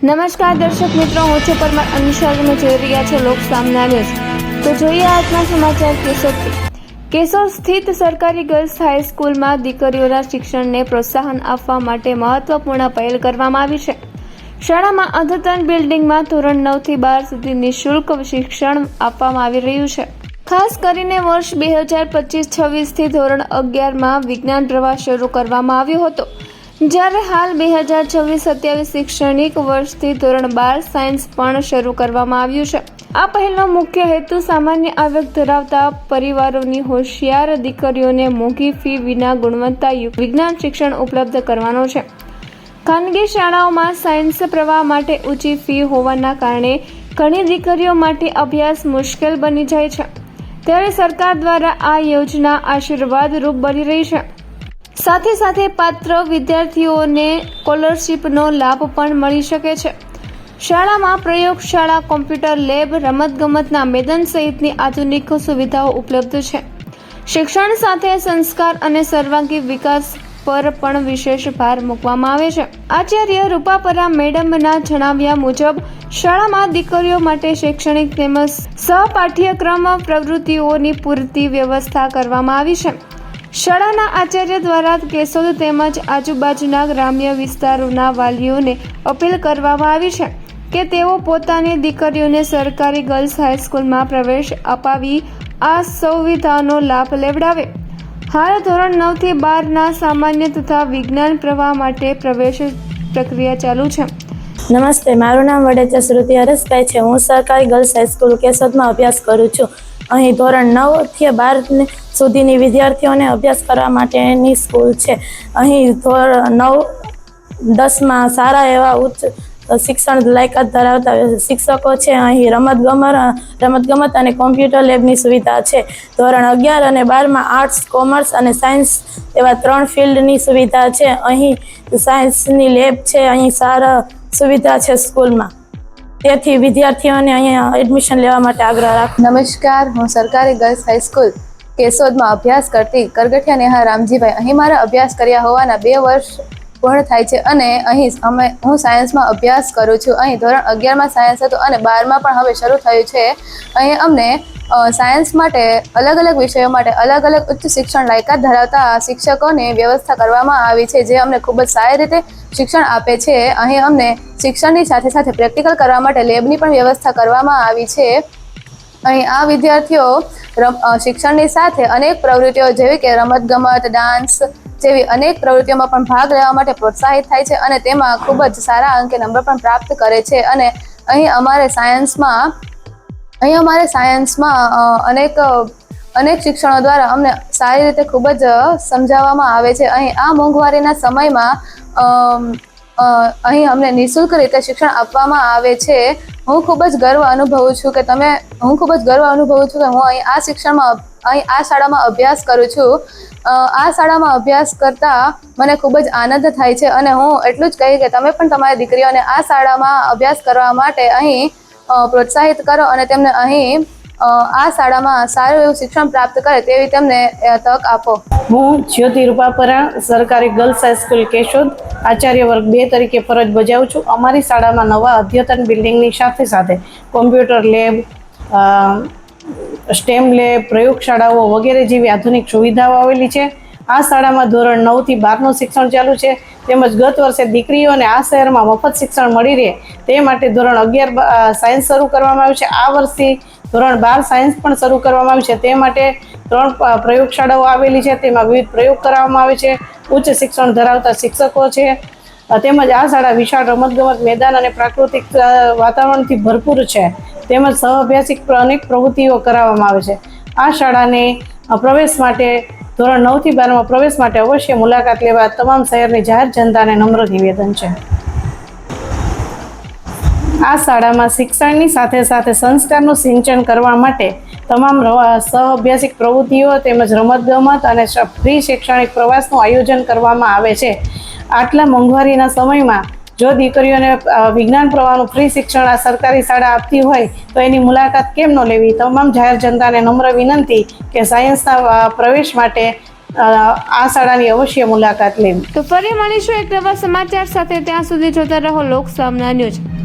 નમસ્કાર દર્શક મિત્રો, હું છું પરમાર અનિશા. તમે જોઈ રહ્યા છો લોક સામના ન્યૂઝ. તો જોઈએ આજના સમાચાર. કેશોદ સ્થિત સરકારી ગર્લ્સ હાઈસ્કૂલમાં દીકરીઓના શિક્ષણને પ્રોત્સાહન આપવા માટે મહત્વપૂર્ણ પહેલ કરવામાં આવી છે. શાળામાં અદ્યતન બિલ્ડિંગમાં ધોરણ 9 થી 12 સુધી નિઃશુલ્ક શિક્ષણ આપવામાં આવી રહ્યું છે. ખાસ કરીને વર્ષ 2025-26 થી ધોરણ 11માં વિજ્ઞાન પ્રવાહ શરૂ કરવામાં આવ્યો હતો, જ્યારે હાલ 2026-27 શૈક્ષણિક વર્ષથી ધોરણ 12 સાયન્સ પણ શરૂ કરવામાં આવ્યું છે. આ પહેલનો મુખ્ય હેતુ સામાન્ય આવક ધરાવતા પરિવારોની હોશિયાર દીકરીઓને મોંઘી ફી વિના ગુણવત્તાયુક્ત વિજ્ઞાન શિક્ષણ ઉપલબ્ધ કરવાનો છે. ખાનગી શાળાઓમાં સાયન્સ પ્રવાહ માટે ઊંચી ફી હોવાના કારણે ઘણી દીકરીઓ માટે અભ્યાસ મુશ્કેલ બની જાય છે, ત્યારે સરકાર દ્વારા આ યોજના આશીર્વાદરૂપ બની રહી છે. સાથે સાથે પાત્ર વિદ્યાર્થીઓને સ્કોલરશીપનો લાભ પણ મળી શકે છે. શાળામાં પ્રયોગશાળા, કોમ્પ્યુટર લેબ, રમતગમતના મેદાન સહિતની આધુનિક સુવિધાઓ ઉપલબ્ધ છે. શિક્ષણ સાથે સંસ્કાર અને સર્વાંગી વિકાસ પર પણ વિશેષ ભાર મૂકવામાં આવે છે. આચાર્ય રૂપાપરા મેડમના જણાવ્યા મુજબ શાળામાં દીકરીઓ માટે શૈક્ષણિક તેમજ સહપાઠ્યક્રમ પ્રવૃત્તિઓની પૂરતી વ્યવસ્થા કરવામાં આવી છે. શાળાના આચાર્ય દ્વારા કેશોદ તેમજ આજુબાજુના ગ્રામ્ય વિસ્તારોના વાલીઓને અપીલ કરવામાં આવી છે કે તેઓ પોતાની દીકરીઓને સરકારી ગર્લ્સ હાઈસ્કૂલમાં પ્રવેશ અપાવી આ સુવિધાનો લાભ લેવડાવે. હાલ ધોરણ 9 થી 12ના સામાન્ય તથા વિજ્ઞાન પ્રવાહ માટે પ્રવેશ પ્રક્રિયા ચાલુ છે. નમસ્તે, મારું નામ વડેચા શ્રુતિ હરેશભાઈ છે. હું સરકારી ગર્લ્સ હાઈસ્કૂલ કેશોદમાં અભ્યાસ કરું છું. અહીં ધોરણ 9 થી 12 સુધીની વિદ્યાર્થીઓને અભ્યાસ કરવા માટેની સ્કૂલ છે. અહીં ધોરણ 9-10માં સારા એવા ઉચ્ચ શિક્ષણ લાયકાત ધરાવતા શિક્ષકો છે. અહીં રમતગમત અને કોમ્પ્યુટર લેબની સુવિધા છે. ધોરણ 11 અને 12માં આર્ટ્સ, કોમર્સ અને સાયન્સ એવા 3 ફિલ્ડની સુવિધા છે. અહીં સાયન્સની લેબ છે. અહીં સારા સુવિધા છે સ્કૂલમાં, તેથી વિદ્યાર્થીઓને અહીંયા એડમિશન લેવા માટે આગ્રહ રાખું. નમસ્કાર, હું સરકારી ગર્લ્સ હાઈસ્કૂલ કેશોદમાં અભ્યાસ કરતી કરગઠિયા નેહા રામજીભાઈ. અહીં મારા અભ્યાસ કર્યા હોવાના 2 વર્ષ પૂર્ણ થાય છે અને અહીં હું સાયન્સમાં અભ્યાસ કરું છું. અહીં ધોરણ 11માં સાયન્સ હતું અને 12માં પણ હવે શરૂ થયું છે. અહીં અમને સાયન્સ માટે અલગ વિષયો માટે અલગ ઉચ્ચ શિક્ષણ લાયકાત ધરાવતા શિક્ષકોની વ્યવસ્થા કરવામાં આવી છે, જે અમને ખૂબ જ સારી રીતે શિક્ષણ આપે છે. અહીં અમને શિક્ષણની સાથે પ્રેક્ટિકલ કરવા માટે લેબની પણ વ્યવસ્થા કરવામાં આવી છે. અહીં આ વિદ્યાર્થીઓ શિક્ષણની સાથે અનેક પ્રવૃત્તિઓ જેવી કે રમતગમત, ડાન્સ જેવી અનેક પ્રવૃત્તિઓમાં પણ ભાગ લેવા માટે પ્રોત્સાહિત થાય છે અને તેમાં ખૂબ જ સારા અંકે નંબર પણ પ્રાપ્ત કરે છે. અને અહીં અમારે સાયન્સમાં અનેક શિક્ષણો દ્વારા અમને સારી રીતે ખૂબ જ સમજાવવામાં આવે છે. અહીં આ મોંઘવારીના સમયમાં અહીં અમને નિઃશુલ્ક રીતે શિક્ષણ આપવામાં આવે છે. હું ખૂબ જ ગર્વ અનુભવું છું કે હું અહીં આ શાળામાં અભ્યાસ કરું છું. આ શાળામાં અભ્યાસ કરતા મને ખૂબ જ આનંદ થાય છે અને હું એટલું જ કહીશ કે તમે પણ તમારી દીકરીઓને આ શાળામાં અભ્યાસ કરવા માટે અહીં પ્રોત્સાહિત કરો અને તેમને અહીં આ શાળામાં સારું એવું શિક્ષણ પ્રાપ્ત કરે તેવી તેમને તક આપો. હું જ્યોતિ રૂપાપરા સરકારી ગર્લ્સ હાઈસ્કૂલ કેશોદ આચાર્ય વર્ગ 2 તરીકે ફરજ બજાવું છું. અમારી શાળામાં નવા અદ્યતન બિલ્ડિંગની સાથે કોમ્પ્યુટર લેબ, સ્ટેમ લેબ, પ્રયોગશાળાઓ વગેરે જેવી આધુનિક સુવિધાઓ આવેલી છે. આ શાળામાં ધોરણ 9 થી 12નું શિક્ષણ ચાલુ છે. તેમજ ગત વર્ષે દીકરીઓને આ શહેરમાં મફત શિક્ષણ મળી રહે તે માટે ધોરણ 11 સાયન્સ શરૂ કરવામાં આવ્યું છે. આ વર્ષથી ધોરણ 12 સાયન્સ પણ શરૂ કરવામાં આવ્યું છે. તે માટે 3 પ્રયોગશાળાઓ આવેલી છે. તેમાં વિવિધ પ્રયોગ કરવામાં આવે છે. ઉચ્ચ શિક્ષણ ધરાવતા શિક્ષકો છે. તેમજ આ શાળા વિશાળ રમતગમત મેદાન અને પ્રાકૃતિક વાતાવરણથી ભરપૂર છે. તેમજ સહઅભ્યાસિક અનેક પ્રવૃત્તિઓ કરાવવામાં આવે છે. આ શાળાને પ્રવેશ માટે ધોરણ 9 થી 12માં પ્રવેશ માટે અવશ્ય મુલાકાત લેવા તમામ શહેરની જાહેર જનતાને નમ્ર નિવેદન છે. આ શાળામાં શિક્ષણની સાથે સંસ્કારનું સિંચન કરવા માટે તમામ સહઅભ્યાસિક પ્રવૃત્તિઓ તેમજ રમતગમત અને ફ્રી શૈક્ષણિક પ્રવાસનું આયોજન કરવામાં આવે છે. આટલા મોંઘવારીના સમયમાં જો દીકરીઓને વિજ્ઞાન પ્રવાહનું ફ્રી શિક્ષણ આ સરકારી શાળા આપતી હોય તો એની મુલાકાત કેમ ન લેવી. તમામ જાહેર જનતાને નમ્ર વિનંતી કે સાયન્સના પ્રવેશ માટે આ શાળાની અવશ્ય મુલાકાત લેવી. તો ફરી મળીશું એક નવા સમાચાર સાથે. ત્યાં સુધી જોતા રહો લોકસામના ન્યૂઝ.